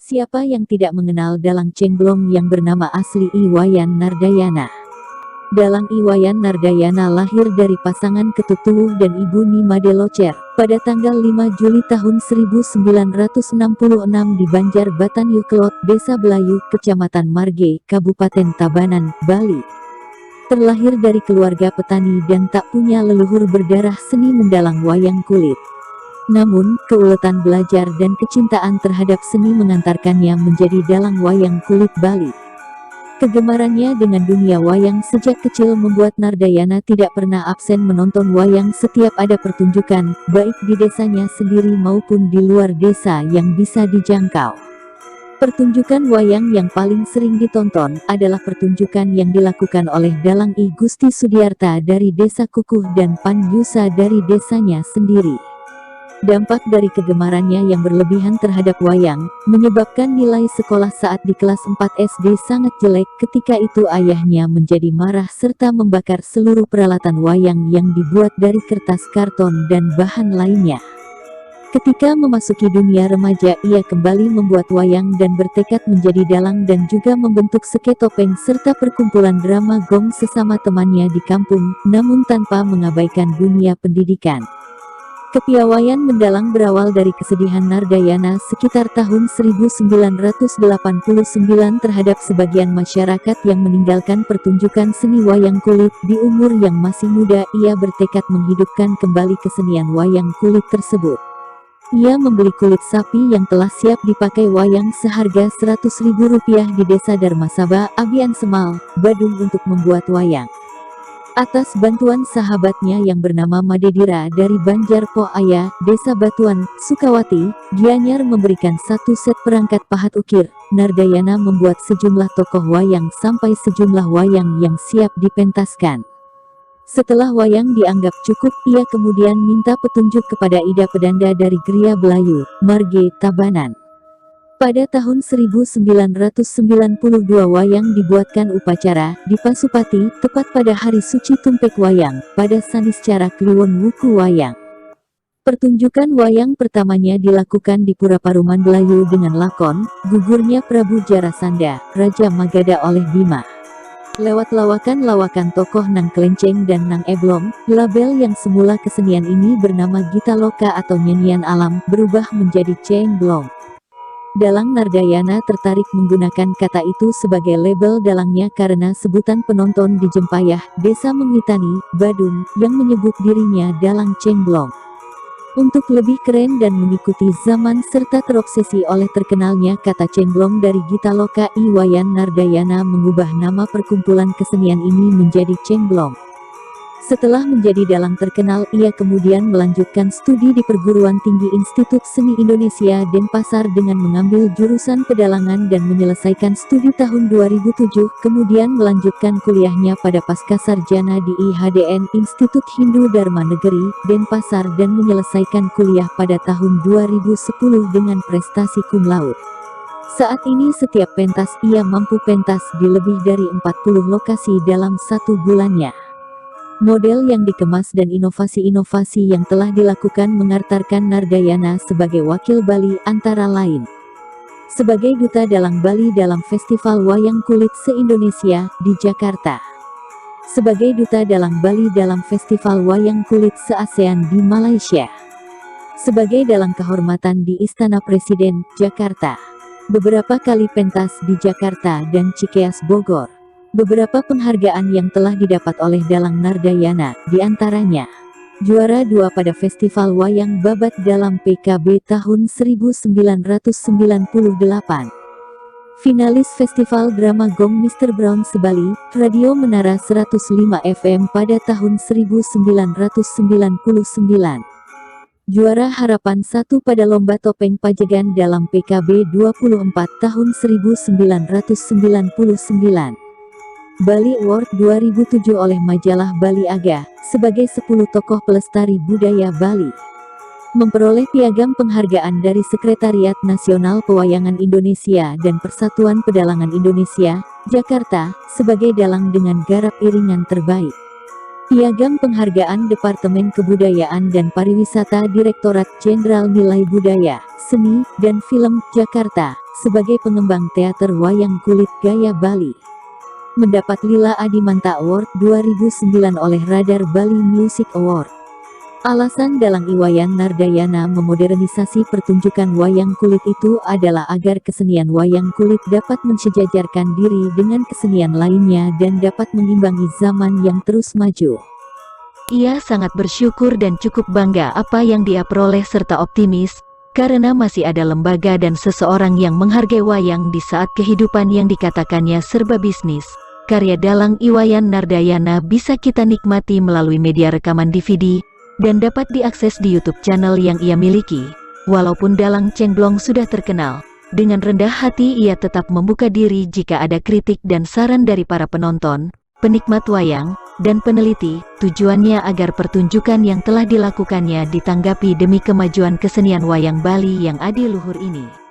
Siapa yang tidak mengenal Dalang Cengblong yang bernama asli Iwayan Nardayana? Dalang Iwayan Nardayana lahir dari pasangan Ketutuwuh dan Ibu Nimade Locer pada tanggal 5 Juli tahun 1966 di Banjar Batan Yukelot, Desa Belayu, Kecamatan Marge, Kabupaten Tabanan, Bali. Terlahir dari keluarga petani dan tak punya leluhur berdarah seni mendalang wayang kulit. Namun, keuletan belajar dan kecintaan terhadap seni mengantarkannya menjadi dalang wayang kulit Bali. Kegemarannya dengan dunia wayang sejak kecil membuat Nardayana tidak pernah absen menonton wayang setiap ada pertunjukan, baik di desanya sendiri maupun di luar desa yang bisa dijangkau. Pertunjukan wayang yang paling sering ditonton adalah pertunjukan yang dilakukan oleh Dalang I Gusti Sudiarta dari Desa Kukuh dan Pan Yusa dari desanya sendiri. Dampak dari kegemarannya yang berlebihan terhadap wayang, menyebabkan nilai sekolah saat di kelas 4 SD sangat jelek. Ketika itu ayahnya menjadi marah serta membakar seluruh peralatan wayang yang dibuat dari kertas karton dan bahan lainnya. Ketika memasuki dunia remaja, ia kembali membuat wayang dan bertekad menjadi dalang dan juga membentuk seketopeng serta perkumpulan drama gong sesama temannya di kampung, namun tanpa mengabaikan dunia pendidikan. Kepiawaian mendalang berawal dari kesedihan Nardayana sekitar tahun 1989 terhadap sebagian masyarakat yang meninggalkan pertunjukan seni wayang kulit. Di umur yang masih muda, ia bertekad menghidupkan kembali kesenian wayang kulit tersebut. Ia membeli kulit sapi yang telah siap dipakai wayang seharga Rp100.000 di Desa Darmasaba, Abian Semal, Badung untuk membuat wayang. Atas bantuan sahabatnya yang bernama Madedira dari Banjar Poaya, Desa Batuan, Sukawati, Gianyar memberikan satu set perangkat pahat ukir. Nardayana membuat sejumlah tokoh wayang sampai sejumlah wayang yang siap dipentaskan. Setelah wayang dianggap cukup, ia kemudian minta petunjuk kepada Ida Pedanda dari Gria Belayu, Marge, Tabanan. Pada tahun 1992 wayang dibuatkan upacara di Pasupati, tepat pada hari suci Tumpek Wayang, pada Saniscara Kliwon Wuku Wayang. Pertunjukan wayang pertamanya dilakukan di Pura Paruman Belayu dengan lakon, Gugurnya Prabu Jarasandha, Raja Magadha oleh Bima. Lewat lawakan-lawakan tokoh Nang Kelenceng dan Nang Eblong, label yang semula kesenian ini bernama Gita Loka atau nyanyian alam, berubah menjadi Cengblong. Dalang Nardayana tertarik menggunakan kata itu sebagai label dalangnya karena sebutan penonton di Jempayah, Desa Mengwitani, Badung, yang menyebut dirinya Dalang Cengblong. Untuk lebih keren dan mengikuti zaman serta terobsesi oleh terkenalnya kata Cengblong dari Gita Loka, Iwayan Nardayana mengubah nama perkumpulan kesenian ini menjadi Cengblong. Setelah menjadi dalang terkenal, ia kemudian melanjutkan studi di Perguruan Tinggi Institut Seni Indonesia Denpasar dengan mengambil jurusan pedalangan dan menyelesaikan studi tahun 2007, kemudian melanjutkan kuliahnya pada Pascasarjana di IHDN Institut Hindu Dharma Negeri, Denpasar dan menyelesaikan kuliah pada tahun 2010 dengan prestasi cum laude. Saat ini setiap pentas ia mampu pentas di lebih dari 40 lokasi dalam satu bulannya. Model yang dikemas dan inovasi-inovasi yang telah dilakukan mengantarkan Nardayana sebagai wakil Bali antara lain sebagai Duta Dalang Bali dalam Festival Wayang Kulit se-Indonesia di Jakarta, sebagai Duta Dalang Bali dalam Festival Wayang Kulit se-ASEAN di Malaysia, sebagai Dalang Kehormatan di Istana Presiden, Jakarta, beberapa kali pentas di Jakarta dan Cikeas, Bogor. Beberapa penghargaan yang telah didapat oleh Dalang Nardayana, diantaranya juara 2 pada Festival Wayang Babat dalam PKB tahun 1998, finalis Festival Drama Gong Mr. Brown Sebali, Radio Menara 105 FM pada tahun 1999, juara Harapan 1 pada Lomba Topeng Pajegan dalam PKB 24 tahun 1999. Bali Award 2007 oleh majalah Bali Aga, sebagai 10 tokoh pelestari budaya Bali. Memperoleh piagam penghargaan dari Sekretariat Nasional Pewayangan Indonesia dan Persatuan Pedalangan Indonesia, Jakarta, sebagai dalang dengan garap iringan terbaik. Piagam Penghargaan Departemen Kebudayaan dan Pariwisata Direktorat Jenderal Nilai Budaya, Seni, dan Film, Jakarta, sebagai pengembang teater wayang kulit gaya Bali. Mendapat Lila Adimanta Award 2009 oleh Radar Bali Music Award. Alasan Dalang Iwayan Nardayana memodernisasi pertunjukan wayang kulit itu adalah agar kesenian wayang kulit dapat mensejajarkan diri dengan kesenian lainnya dan dapat mengimbangi zaman yang terus maju. Ia sangat bersyukur dan cukup bangga apa yang dia peroleh serta optimis, karena masih ada lembaga dan seseorang yang menghargai wayang di saat kehidupan yang dikatakannya serba bisnis. Karya Dalang Iwayan Nardayana bisa kita nikmati melalui media rekaman DVD, dan dapat diakses di YouTube channel yang ia miliki. Walaupun Dalang Cengblong sudah terkenal, dengan rendah hati ia tetap membuka diri jika ada kritik dan saran dari para penonton, penikmat wayang, dan peneliti. Tujuannya agar pertunjukan yang telah dilakukannya ditanggapi demi kemajuan kesenian wayang Bali yang adiluhur ini.